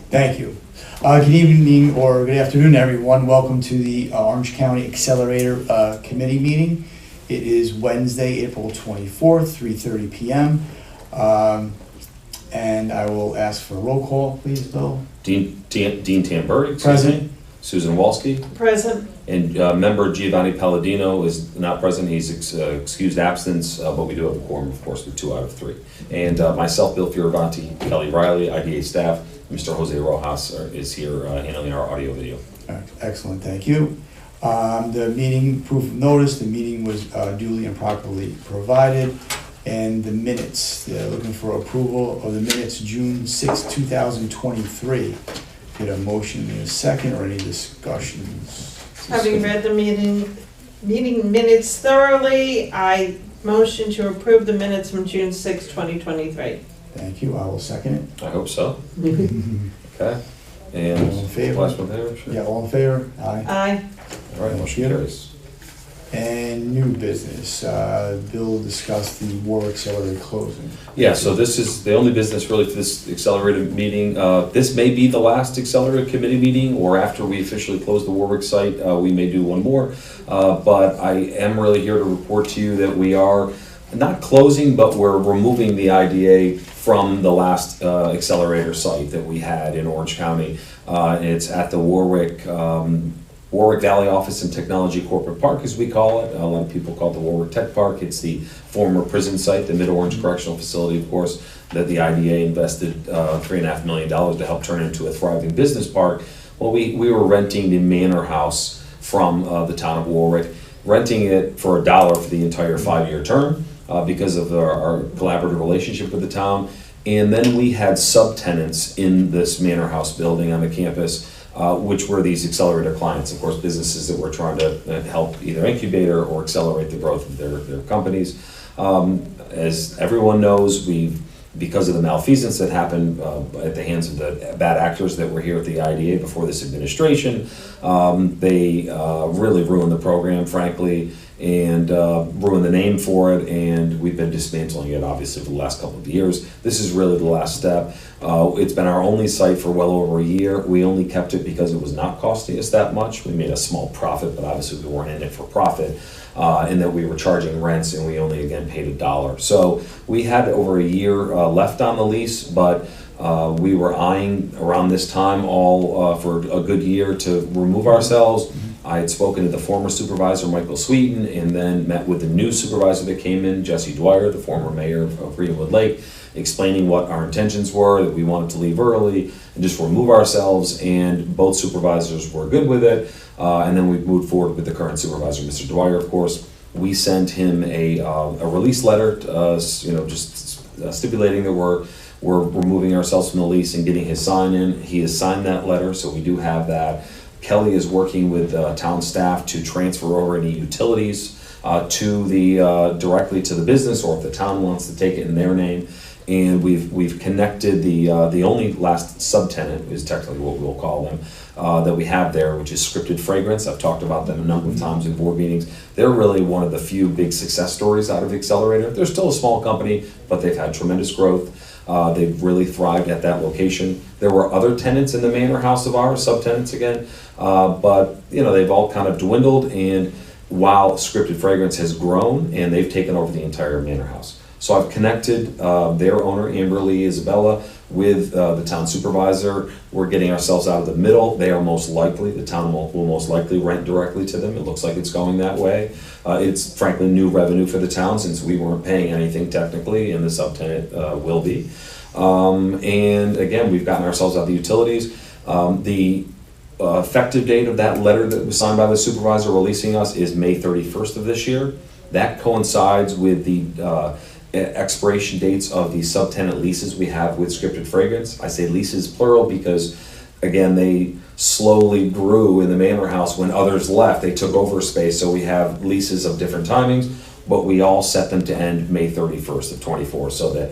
Thank you. Good evening or good afternoon, everyone. Welcome to the Orange County Accelerator Committee meeting. It is Wednesday, April 24th, 3:30 p.m. And I will ask for a roll call, please, Bill. Dean Tamburri. Present. Susan Walski. Present. And member Giovanni Palladino is not present. He's excused absence, but we do have a quorum, of course, with 2 out of 3. And myself, Bill Fioravanti, Kelly Riley, IDA staff, Mr. Jose Rojas is here handling our audio video. Excellent, thank you. The meeting, proof of notice, the meeting was duly and properly provided. And the minutes, they're looking for approval of the minutes June 6, 2023. Get a motion in a second or any discussions? Having read the meeting minutes thoroughly, I motion to approve the minutes from June 6, 2023. Thank you, I will second it. I hope so. Okay. And All in favor? last one there, sure. Yeah, all in favor? Aye. Aye. All right, motion carries. And new business, Bill discussed the Warwick Accelerator closing. Yeah, so this is the only business really for this accelerated meeting. This may be the last accelerated committee meeting, or after we officially close the Warwick site, we may do one more. But I am really here to report to you that we are not closing, but we're removing the IDA from the last accelerator site that we had in Orange County. It's at the Warwick Valley Office and Technology Corporate Park, as we call it. A lot of people call it the Warwick Tech Park. It's the former prison site, the Mid-Orange Correctional Facility, of course, that the IDA invested $3.5 million to help turn into a thriving business park. Well, we were renting the manor house from the town of Warwick, renting it for $1 for the entire 5-year term because of our collaborative relationship with the town. And then we had subtenants in this manor house building on the campus, which were these accelerator clients, of course, businesses that were trying to help either incubate or accelerate the growth of their companies. As everyone knows, because of the malfeasance that happened at the hands of the bad actors that were here at the IDA before this administration, they really ruined the program, frankly, and ruined the name for it, and we've been dismantling it, obviously, for the last couple of years. This is really the last step. It's been our only site for well over a year. We only kept it because it was not costing us that much. We made a small profit, but obviously we weren't in it for profit, and that we were charging rents, and we only, again, paid $1. So we had over a year left on the lease, but we were eyeing around this time for a good year to remove ourselves. I had spoken to the former supervisor, Michael Sweeten, and then met with the new supervisor that came in, Jesse Dwyer, the former mayor of Greenwood Lake, explaining what our intentions were, that we wanted to leave early and just remove ourselves, and both supervisors were good with it. And then we moved forward with the current supervisor, Mr. Dwyer, of course. We sent him a release letter, just stipulating that we're removing ourselves from the lease and getting his sign in. He has signed that letter, so we do have that. Kelly is working with town staff to transfer over any utilities directly to the business, or if the town wants to take it in their name. And we've connected the only last subtenant, is technically what we'll call them, that we have there, which is Scripted Fragrance. I've talked about them a number of times in board meetings. They're really one of the few big success stories out of Accelerator. They're still a small company, but they've had tremendous growth. They've really thrived at that location. There were other tenants in the manor house of ours, subtenants again, but they've all kind of dwindled, and while Scripted Fragrance has grown, and they've taken over the entire manor house. So I've connected their owner, Amber Lee Isabella, with the town supervisor. We're getting ourselves out of the middle. They are most likely, the town will most likely rent directly to them. It looks like it's going that way. It's frankly new revenue for the town, since we weren't paying anything technically, and the subtenant will be. And again, we've gotten ourselves out of the utilities. The effective date of that letter that was signed by the supervisor releasing us is May 31st of this year. That coincides with the expiration dates of the subtenant leases we have with Scripted Fragrance. I say leases plural because, again, they slowly grew in the manor house. When others left, they took over space, so we have leases of different timings, but we all set them to end May 31st of 24, so that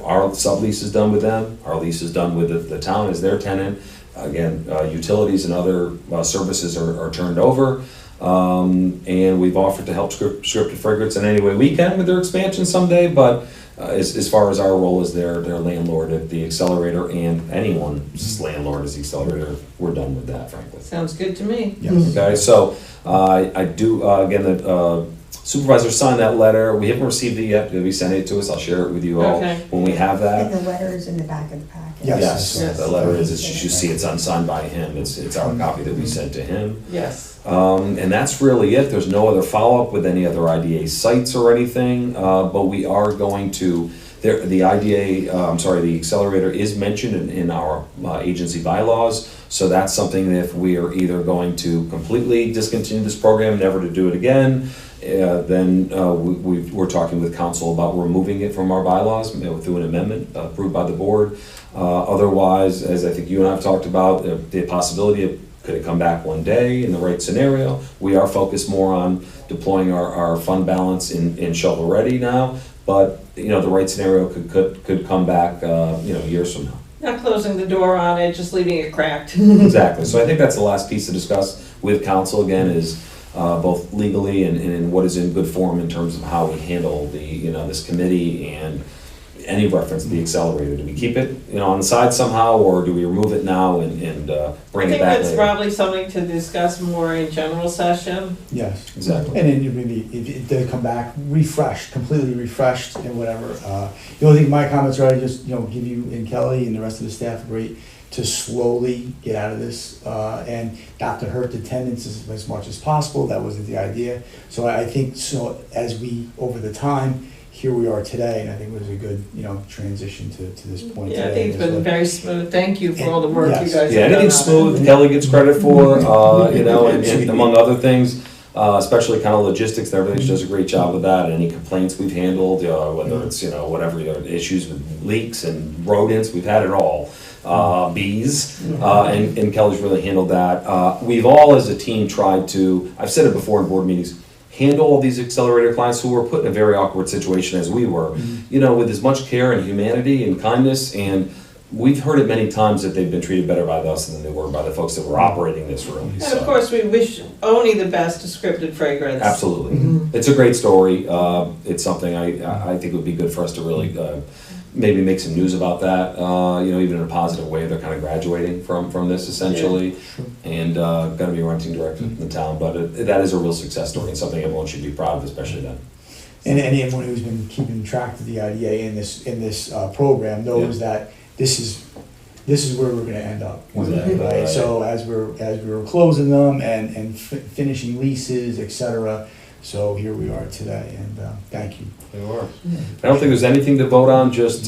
our sublease is done with them, our lease is done with the town as their tenant. Again, utilities and other services are turned over. And we've offered to help Scripted Fragrance in any way we can with their expansion someday, but as far as our role as their landlord at the Accelerator and anyone's landlord as the Accelerator, we're done with that, frankly. Sounds good to me. Yes. Okay, so I do, again, the supervisor signed that letter. We haven't received it yet. He sent it to us. I'll share it with you all Okay. when we have that. And the letter is in the back of the packet. Yes. Yes, the letter is, you see it's unsigned by him. It's our copy that we sent to him. Yes. And that's really it. There's no other follow-up with any other IDA sites or anything, but we are going to, the IDA, the Accelerator is mentioned in our agency bylaws, so that's something that if we are either going to completely discontinue this program, never to do it again, then we're talking with council about removing it from our bylaws through an amendment approved by the board. Otherwise, as I think you and I have talked about, the possibility of could it come back one day in the right scenario? We are focused more on deploying our fund balance in shovel ready now, but the right scenario could come back years from now. Not closing the door on it, just leaving it cracked. Exactly. So I think that's the last piece to discuss with council again is both legally and in what is in good form in terms of how we handle this committee and any reference to the Accelerator. Do we keep it on the side somehow, or do we remove it now and bring it back I think that's later? probably something to discuss more in general session. Yes. Exactly. And then maybe if it did come back refreshed, completely refreshed and whatever. The only thing, my comments are, I just, give you and Kelly and the rest of the staff a great to slowly get out of this and not to hurt the tenants as much as possible. That wasn't the idea. So I think, so as we, over the time, here we are today, and I think it was a good, transition to this point Yeah, today. I think it's been very smooth. Thank you for all the work you Yes. guys have done. Yeah, anything on it. smooth, Kelly gets credit for, and among other things, especially kind of logistics and everything, she does a great job with that. Any complaints we've handled, whether it's, whatever, issues with leaks and rodents, we've had it all. Bees, and Kelly's really handled that. We've all as a team tried to, I've said it before in board meetings, handle all these Accelerator clients who were put in a very awkward situation as we were, with as much care and humanity and kindness, and we've heard it many times that they've been treated better by us than they were by the folks that were operating this room. And of course, we wish Oni the best to Scripted Fragrance. Absolutely. It's a great story. It's something I think would be good for us to really maybe make some news about that, even in a positive way. They're kind of graduating from this essentially, and going to be renting director in the town. But that is a real success story and something everyone should be proud of, especially them. And anyone who's been keeping track of the IDA in this program knows that this is where we're going to end up one day, right? So as we were closing them and finishing leases, etc. So here we are today, and thank you. They were. I don't think there's anything to vote on. Just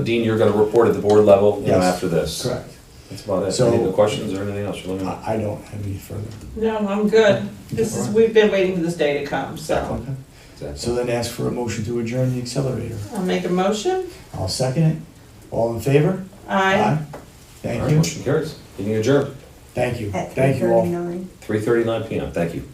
Dean, you're going to report at the board level Yes, after this. correct. That's about it. So- Any other questions or anything else? Let me know. I don't have any further. No, I'm good. We've been waiting for this day to come, so. Okay. Exactly. So then ask for a motion to adjourn the Accelerator. I'll make a motion. I'll second it. All in favor? Aye. Thank All right, you. motion carries. Meeting adjourned. Thank you. At Thank you all. 3:39. 3:39 p.m. Thank you.